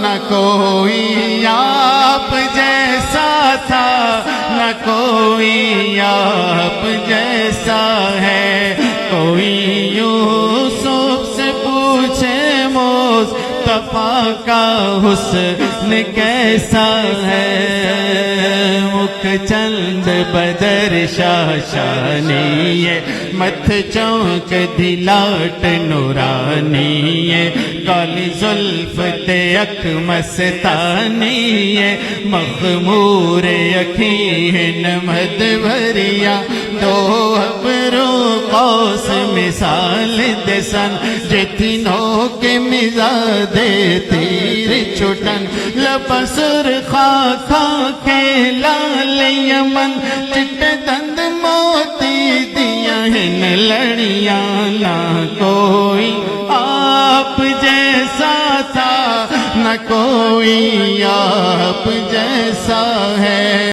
نہ کوئی آپ جیسا تھا، نہ کوئی آپ جیسا ہے۔ کوئی یوسف سے پوچھے مصطفیٰ کا حسن کیسا ہے۔ مکھ چند بدر شاشانی ہے، متھ چونک دلاٹ نورانی ہے۔ کالی زلف تے اک مستانی ہے، مخمور اکھیں نمد بھریا۔ دو ابرو قوس مثال دسن، جتنوں کے مزاج تیر چھٹن۔ لب سرخا کھا کے لال یمن، چٹے دند موتی دیا ہن لڑیاں۔ نہ کوئی آپ جیسا تھا، نہ کوئی آپ جیسا ہے۔